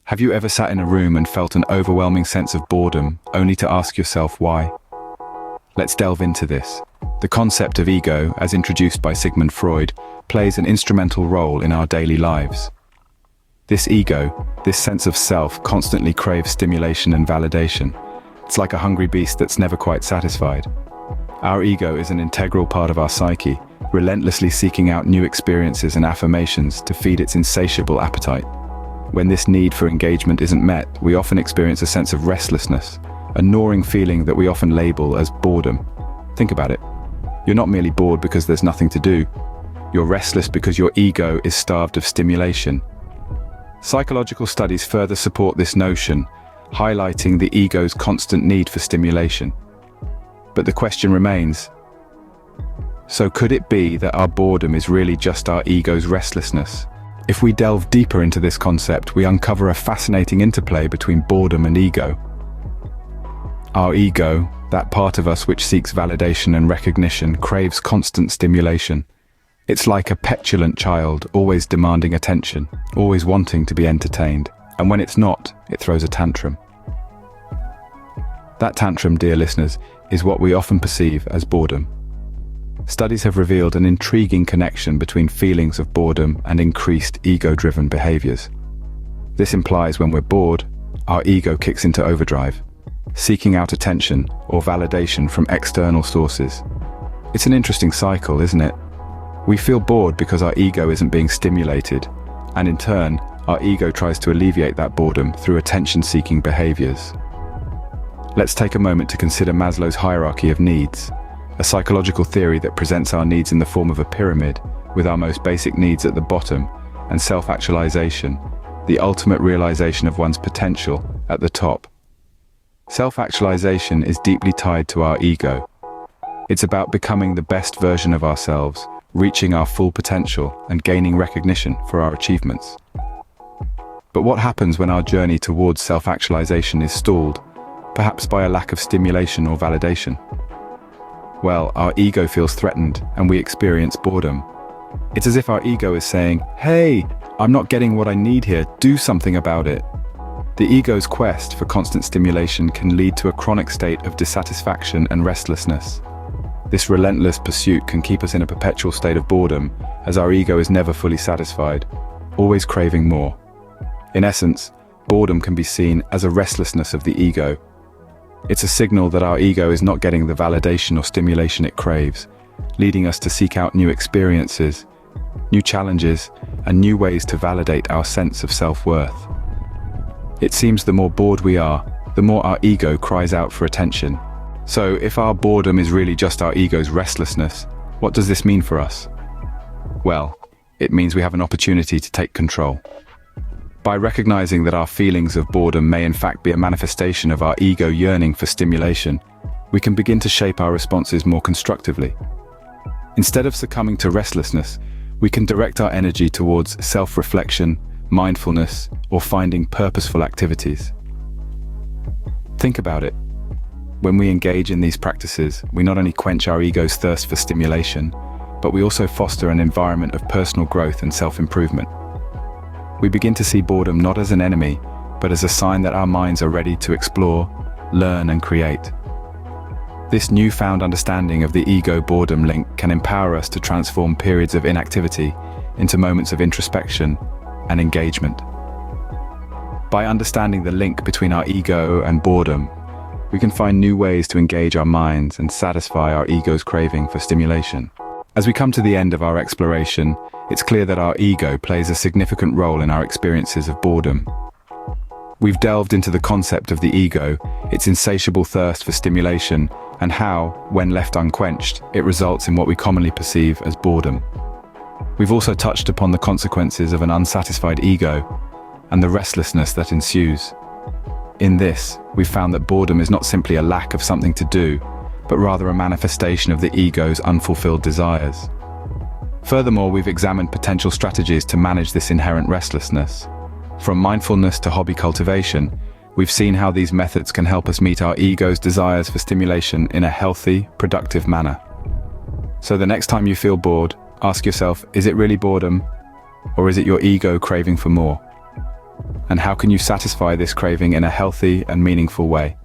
Have you ever sat in a room and felt an overwhelming sense of boredom, only to ask yourself why? Let's delve into this. The concept of ego, as introduced by Sigmund Freud, plays an instrumental role in our daily lives. This ego, this sense of self, constantly craves stimulation and validation. It's like a hungry beast that's never quite satisfied. Our ego is an integral part of our psyche, relentlessly seeking out new experiences and affirmations to feed its insatiable appetite. When this need for engagement isn't met, we often experience a sense of restlessness, a gnawing feeling that we often label as boredom. Think about it. You're not merely bored because there's nothing to do. You're restless because your ego is starved of stimulation. Psychological studies further support this notion, highlighting the ego's constant need for stimulation. But the question remains, so could it be that our boredom is really just our ego's restlessness? If we delve deeper into this concept, we uncover a fascinating interplay between boredom and ego. Our ego, that part of us which seeks validation and recognition, craves constant stimulation. It's like a petulant child, always demanding attention, always wanting to be entertained. And when it's not, it throws a tantrum. That tantrum, dear listeners, is what we often perceive as boredom. Studies have revealed an intriguing connection between feelings of boredom and increased ego-driven behaviors. This implies when we're bored, our ego kicks into overdrive, seeking out attention or validation from external sources. It's an interesting cycle, isn't it? We feel bored because our ego isn't being stimulated, and in turn, our ego tries to alleviate that boredom through attention-seeking behaviors. Let's take a moment to consider Maslow's hierarchy of needs, a psychological theory that presents our needs in the form of a pyramid, with our most basic needs at the bottom, and self-actualization, the ultimate realization of one's potential, at the top. Self-actualization is deeply tied to our ego. It's about becoming the best version of ourselves, reaching our full potential, and gaining recognition for our achievements. But what happens when our journey towards self-actualization is stalled, perhaps by a lack of stimulation or validation? Well, our ego feels threatened and we experience boredom. It's as if our ego is saying, "Hey, I'm not getting what I need here, do something about it." The ego's quest for constant stimulation can lead to a chronic state of dissatisfaction and restlessness. This relentless pursuit can keep us in a perpetual state of boredom, as our ego is never fully satisfied, always craving more. In essence, boredom can be seen as a restlessness of the ego. It's a signal that our ego is not getting the validation or stimulation it craves, leading us to seek out new experiences, new challenges, and new ways to validate our sense of self-worth. It seems the more bored we are, the more our ego cries out for attention. So, if our boredom is really just our ego's restlessness, what does this mean for us? Well, it means we have an opportunity to take control. By recognizing that our feelings of boredom may in fact be a manifestation of our ego yearning for stimulation, we can begin to shape our responses more constructively. Instead of succumbing to restlessness, we can direct our energy towards self-reflection, mindfulness, or finding purposeful activities. Think about it. When we engage in these practices, we not only quench our ego's thirst for stimulation, but we also foster an environment of personal growth and self-improvement. We begin to see boredom not as an enemy, but as a sign that our minds are ready to explore, learn, and create. This newfound understanding of the ego-boredom link can empower us to transform periods of inactivity into moments of introspection and engagement. By understanding the link between our ego and boredom, we can find new ways to engage our minds and satisfy our ego's craving for stimulation. As we come to the end of our exploration, it's clear that our ego plays a significant role in our experiences of boredom. We've delved into the concept of the ego, its insatiable thirst for stimulation, and how, when left unquenched, it results in what we commonly perceive as boredom. We've also touched upon the consequences of an unsatisfied ego and the restlessness that ensues. In this, we've found that boredom is not simply a lack of something to do, but rather a manifestation of the ego's unfulfilled desires. Furthermore, we've examined potential strategies to manage this inherent restlessness. From mindfulness to hobby cultivation, we've seen how these methods can help us meet our ego's desires for stimulation in a healthy, productive manner. So the next time you feel bored, ask yourself, is it really boredom? Or is it your ego craving for more? And how can you satisfy this craving in a healthy and meaningful way?